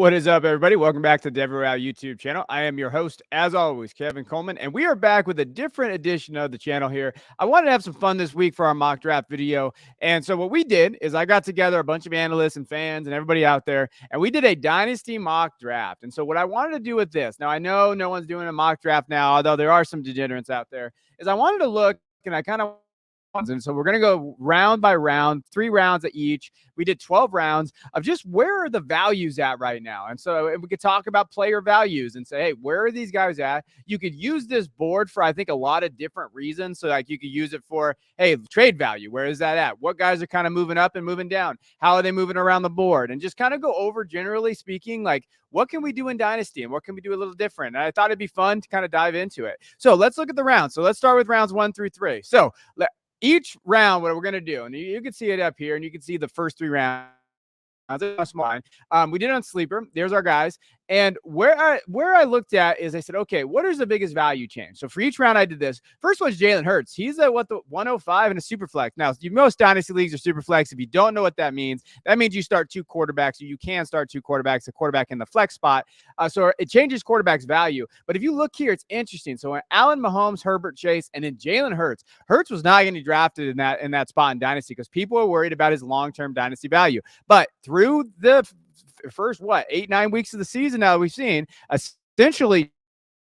What is up, everybody? Welcome back to the Royale YouTube channel. I am your host, as always, Kevin Coleman, and we are back with a different edition of the channel here. I wanted to have some fun this week for our mock draft video, and so what we did is I got together a bunch of analysts and fans and everybody out there, and we did a Dynasty mock draft. And so what I wanted to do with this, now I know no one's doing a mock draft now, although there are some degenerates out there, is I wanted to look, and I kind of and so we're going to go round by round, 3 rounds at each. We did 12 rounds of just where are the values at right now. And so we could talk about player values and say, hey, where are these guys at? You could use this board for, I think, a lot of different reasons. So like you could use it for, hey, trade value. Where is that at? What guys are kind of moving up and moving down? How are they moving around the board? And just kind of go over, generally speaking, like what can we do in Dynasty and what can we do a little different? And I thought it'd be fun to kind of dive into it. So let's look at the rounds. So let's start with rounds 1 through 3. So each round, what we're going to do, and you can see it up here, and you can see the first 3 rounds. We did it on Sleeper. There's our guys. And where I looked at is I said, okay, what is the biggest value change? So for each round I did this. First one's Jalen Hurts. He's at the 105 in a super flex. Now, most Dynasty leagues are super flex. If you don't know what that means you start 2 quarterbacks, or you can start 2 quarterbacks, a quarterback in the flex spot. So it changes quarterback's value. But if you look here, it's interesting. So when Allen, Mahomes, Herbert, Chase, and then Jalen Hurts. Hurts was not getting drafted in that spot in Dynasty because people are worried about his long-term Dynasty value. But through the first 8-9 weeks of the season now we've seen, essentially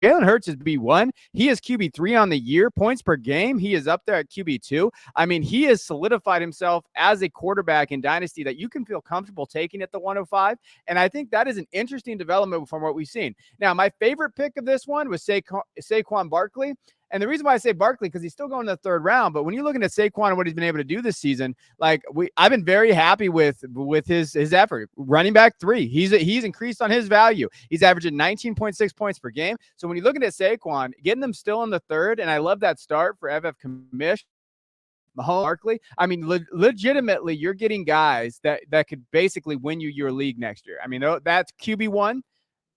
Jalen Hurts is B1. He is QB3 on the year. Points per game, he is up there at QB2. I mean, he has solidified himself as a quarterback in Dynasty that you can feel comfortable taking at the 105. And I think that is an interesting development from what we've seen. Now, my favorite pick of this one was Saquon Barkley. And the reason why I say Barkley, because he's still going to the 3rd round. But when you're looking at Saquon and what he's been able to do this season, I've been very happy with his effort. Running back 3, he's increased on his value. He's averaging 19.6 points per game. So when you're looking at Saquon, getting them still in the 3rd, and I love that start for FF Commish. Mahomes, Barkley. I mean, legitimately, you're getting guys that could basically win you your league next year. I mean, that's QB1.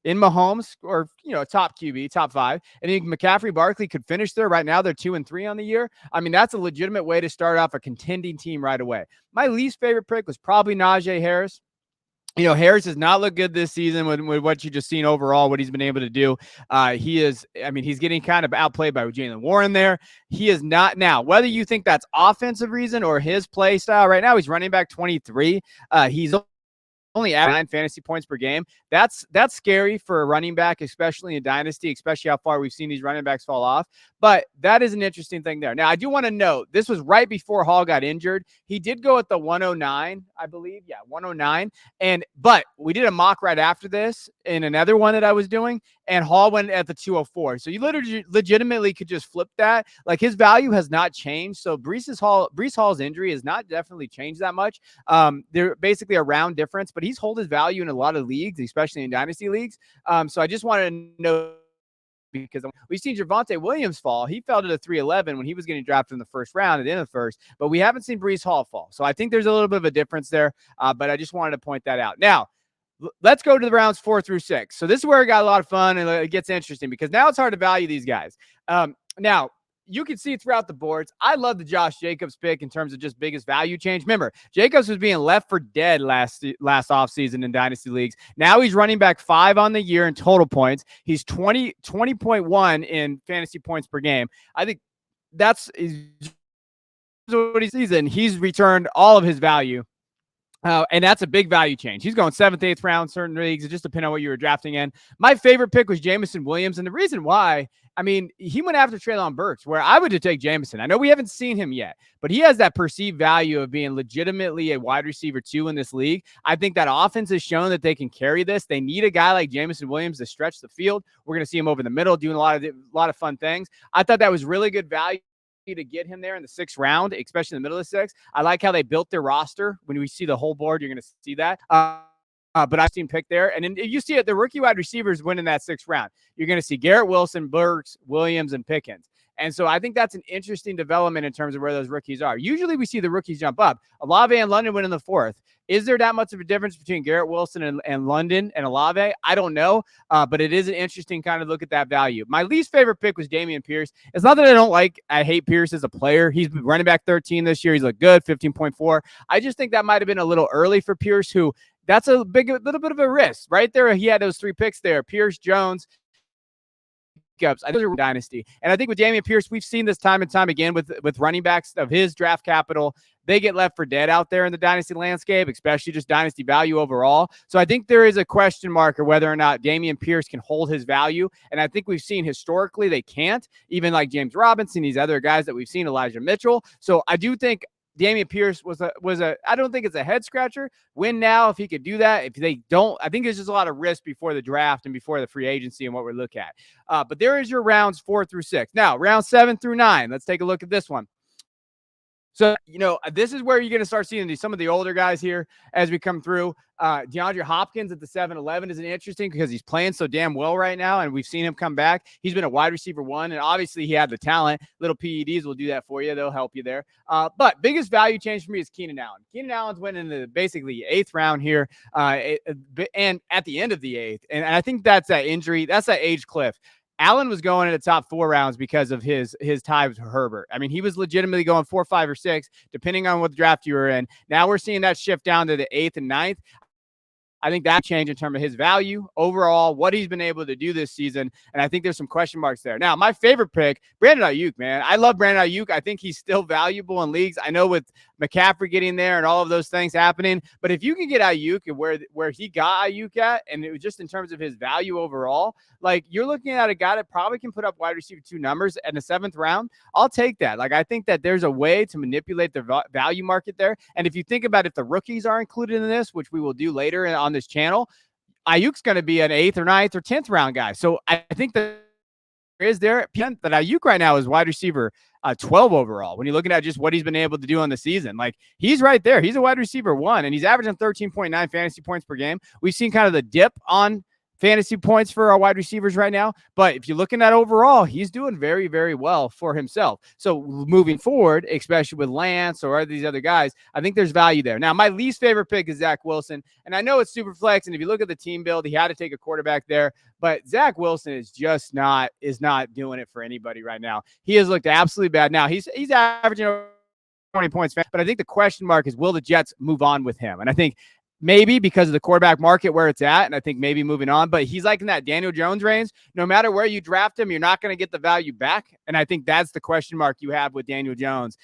In Mahomes, or top QB, top 5, and then McCaffrey, Barkley could finish there. Right now, they're 2 and 3 on the year. I mean, that's a legitimate way to start off a contending team right away. My least favorite pick was probably Najee Harris. Harris has not looked good this season with what you just seen overall, what he's been able to do. He's getting kind of outplayed by Jalen Warren there. He is not now, whether you think that's offensive reason or his play style right now, he's running back 23. He's only at 9 fantasy points per game. That's scary for a running back, especially in Dynasty, especially how far we've seen these running backs fall off. But that is an interesting thing there. Now, I do want to note, this was right before Hall got injured. He did go at the 109, I believe. Yeah, 109. But we did a mock right after this in another one that I was doing, and Hall went at the 204. So you legitimately could just flip that. Like, his value has not changed. So Breece Hall's injury has not definitely changed that much. They're basically a round difference, but he's held his value in a lot of leagues, especially in Dynasty leagues. So I just wanted to know, because we've seen Javonte Williams fall. He fell to the 311 when he was getting drafted in the 1st round at the end of the 1st, but we haven't seen Breece Hall fall. So I think there's a little bit of a difference there, but I just wanted to point that out. Now, let's go to the rounds 4 through 6. So this is where it got a lot of fun, and it gets interesting because now it's hard to value these guys. Now, you can see throughout the boards, I love the Josh Jacobs pick in terms of just biggest value change. Remember, Jacobs was being left for dead last offseason in Dynasty leagues. Now he's running back 5 on the year in total points. He's 20.1 in fantasy points per game. I think that's what he sees, and he's returned all of his value. And that's a big value change. He's going 7th, 8th round, certain leagues. It just depends on what you were drafting in. My favorite pick was Jameson Williams. And the reason why, I mean, he went after Treylon Burks, where I would take Jameson. I know we haven't seen him yet, but he has that perceived value of being legitimately a wide receiver 2 in this league. I think that offense has shown that they can carry this. They need a guy like Jameson Williams to stretch the field. We're going to see him over the middle doing a lot of fun things. I thought that was really good value to get him there in the 6th round, especially in the middle of the 6th. I like how they built their roster. When we see the whole board, you're going to see that. But I've seen pick there. And then you see it, the rookie wide receivers win in that 6th round. You're going to see Garrett Wilson, Burks, Williams, and Pickens. And so I think that's an interesting development in terms of where those rookies are. Usually we see the rookies jump up. Olave and London went in the 4th. Is there that much of a difference between Garrett Wilson and London and Olave? I don't know, but it is an interesting kind of look at that value. My least favorite pick was Dameon Pierce. It's not that I hate Pierce as a player. He's been running back 13 this year. He's looked good, 15.4. I just think that might have been a little early for Pierce, who that's a little bit of a risk right there. He had those 3 picks there: Pierce, Jones, pickups. I think those are Dynasty. And I think with Dameon Pierce, we've seen this time and time again with running backs of his draft capital. They get left for dead out there in the Dynasty landscape, especially just Dynasty value overall. So I think there is a question mark of whether or not Dameon Pierce can hold his value. And I think we've seen historically they can't, even like James Robinson, these other guys that we've seen, Elijah Mitchell. So I do think Dameon Pierce was a I don't think it's a head scratcher. Win now if he could do that. If they don't, I think there's just a lot of risk before the draft and before the free agency and what we look at. But there is your rounds 4 through 6. Now, round 7 through 9. Let's take a look at this one. So, this is where you're going to start seeing some of the older guys here as we come through. DeAndre Hopkins at the 7-11 is interesting because he's playing so damn well right now, and we've seen him come back. He's been a wide receiver 1, and obviously he had the talent. Little PEDs will do that for you. They'll help you there. But biggest value change for me is Keenan Allen. Keenan Allen's went in the basically 8th round here, and at the end of the 8th. And I think that's that injury. That's that age cliff. Allen was going in the top 4 rounds because of his tie with Herbert. I mean, he was legitimately going 4, 5, or 6, depending on what draft you were in. Now we're seeing that shift down to the 8th and 9th. I think that changed in terms of his value overall, what he's been able to do this season. And I think there's some question marks there. Now, my favorite pick, Brandon Ayuk, man. I love Brandon Ayuk. I think he's still valuable in leagues. I know with McCaffrey getting there and all of those things happening, but if you can get Ayuk and where he got Ayuk at, and it was just in terms of his value overall, like you're looking at a guy that probably can put up wide receiver 2 numbers in the 7th round. I'll take that. Like, I think that there's a way to manipulate the value market there. And if you think about if the rookies are included in this, which we will do later on this channel, Ayuk's going to be an 8th or 9th or 10th round guy. So I think that that Ayuk right now is wide receiver 12 overall. When you're looking at just what he's been able to do on the season, like he's right there. He's a wide receiver 1, and he's averaging 13.9 fantasy points per game. We've seen kind of the dip on fantasy points for our wide receivers right now. But if you're looking at overall, he's doing very, very well for himself. So moving forward, especially with Lance or these other guys, I think there's value there. Now, my least favorite pick is Zach Wilson. And I know it's super flex. And if you look at the team build, he had to take a quarterback there. But Zach Wilson is just not doing it for anybody right now. He has looked absolutely bad. Now, he's averaging over 20 points, but I think the question mark is, will the Jets move on with him? And I think maybe because of the quarterback market where it's at, and I think maybe moving on, but he's like in that Daniel Jones range. No matter where you draft him, you're not going to get the value back. And I think that's the question mark you have with Daniel Jones,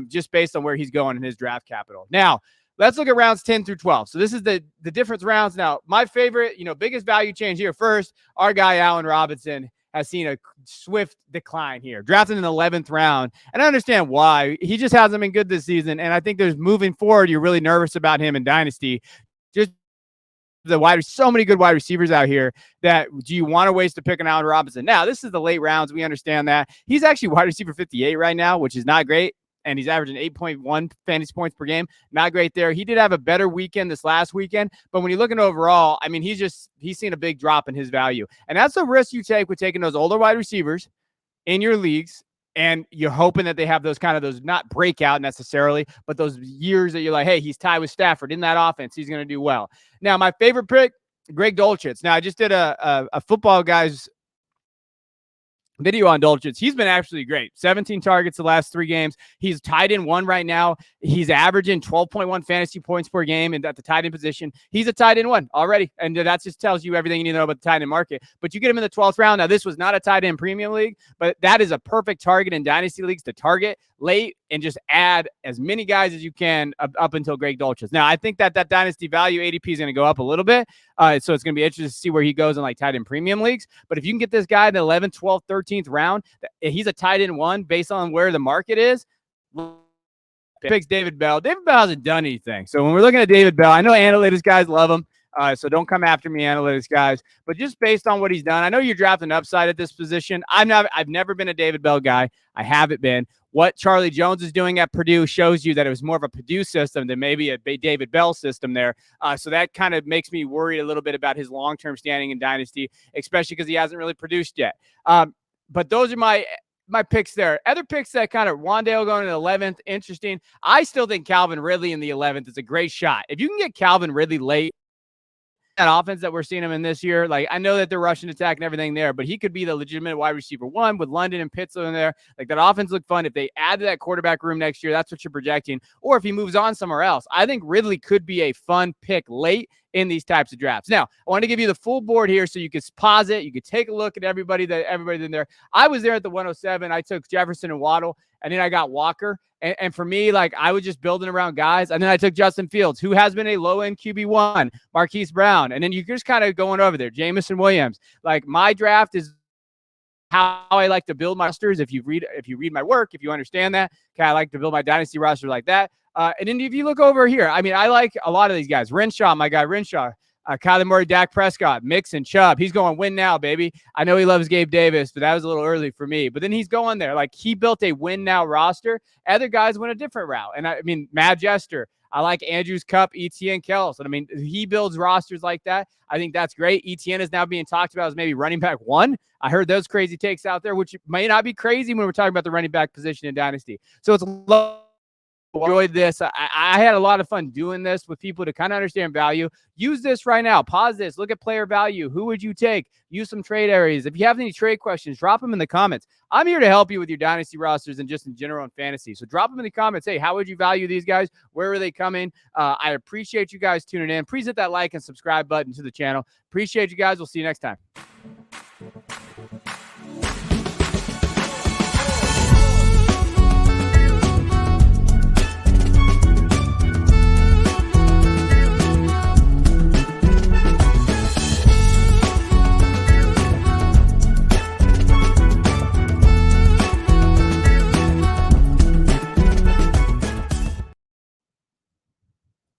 just based on where he's going in his draft capital. Now, let's look at rounds 10 through 12. So this is the different rounds. Now, my favorite, biggest value change here. First, our guy, Allen Robinson, has seen a swift decline here, drafted in the 11th round. And I understand why. He just hasn't been good this season. And I think there's moving forward, you're really nervous about him in Dynasty. Just so many good wide receivers out here that do you want to waste a pick on Allen Robinson? Now, this is the late rounds. We understand that. He's actually wide receiver 58 right now, which is not great. And he's averaging 8.1 fantasy points per game. Not great there. He did have a better weekend this last weekend. But when you're looking overall, I mean, he's seen a big drop in his value. And that's a risk you take with taking those older wide receivers in your leagues. And you're hoping that they have those not breakout necessarily, but those years that you're like, hey, he's tied with Stafford in that offense. He's going to do well. Now, my favorite pick, Greg Dulcich. Now, I just did a football guy's video on Dulcich. He's been actually great. 17 targets the last 3 games. He's tight end 1 right now. He's averaging 12.1 fantasy points per game and at the tight end position. He's a tight end 1 already. And that just tells you everything you need to know about the tight end market. But you get him in the 12th round. Now, this was not a tight end premium league, but that is a perfect target in dynasty leagues to target late and just add as many guys as you can up until Greg Dulcich. Now, I think that dynasty value ADP is going to go up a little bit. So it's going to be interesting to see where he goes in like tight end premium leagues. But if you can get this guy in the 11th, 12th, 13th round, he's a tight end 1 based on where the market is. Picks David Bell. David Bell hasn't done anything. So when we're looking at David Bell, I know analytics guys love him. So don't come after me, analytics guys. But just based on what he's done, I know you're drafting upside at this position. I've never been a David Bell guy. I haven't been. What Charlie Jones is doing at Purdue shows you that it was more of a Purdue system than maybe a David Bell system there. So that kind of makes me worried a little bit about his long-term standing in Dynasty, especially because he hasn't really produced yet. But those are my picks there. Other picks that kind of Wandale going in the 11th, interesting. I still think Calvin Ridley in the 11th is a great shot. If you can get Calvin Ridley late, offense that we're seeing him in this year, like I know that they're rushing attack and everything there, but he could be the legitimate wide receiver one with London and Pitts in there. Like that offense looked fun. If they add to that quarterback room next year, that's what you're projecting. Or if he moves on somewhere else, I think Ridley could be a fun pick late in these types of drafts. Now, I want to give you the full board here so you can pause it. You can take a look at everybody in there. I was there at the 107. I took Jefferson and Waddle, and then I got Walker. And for me, like I was just building around guys. And then I took Justin Fields, who has been a low-end QB1, Marquise Brown. And then you're just kind of going over there, Jamison Williams. Like my draft is how I like to build my rosters. If you read my work, if you understand that, okay, I like to build my dynasty roster like that. And then if you look over here, I mean, I like a lot of these guys. Renshaw, my guy Renshaw. Kyler Murray, Dak Prescott, Mixon, Chubb. He's going win now, baby. I know he loves Gabe Davis, but that was a little early for me. But then he's going there. Like, he built a win now roster. Other guys went a different route. And I mean, Matt Jester. I like Andrews, Cup, ETN, Kells. And I mean, he builds rosters like that. I think that's great. ETN is now being talked about as maybe running back one. I heard those crazy takes out there, which may not be crazy when we're talking about the running back position in Dynasty. So it's enjoyed this. I had a lot of fun doing this with people to kind of understand value. Use this right now. Pause this. Look at player value. Who would you take? Use some trade areas. If you have any trade questions, drop them in the comments. I'm here to help you with your dynasty rosters and just in general in fantasy. So drop them in the comments. Hey, how would you value these guys? Where are they coming? I appreciate you guys tuning in. Please hit that like and subscribe button to the channel. Appreciate you guys. We'll see you next time.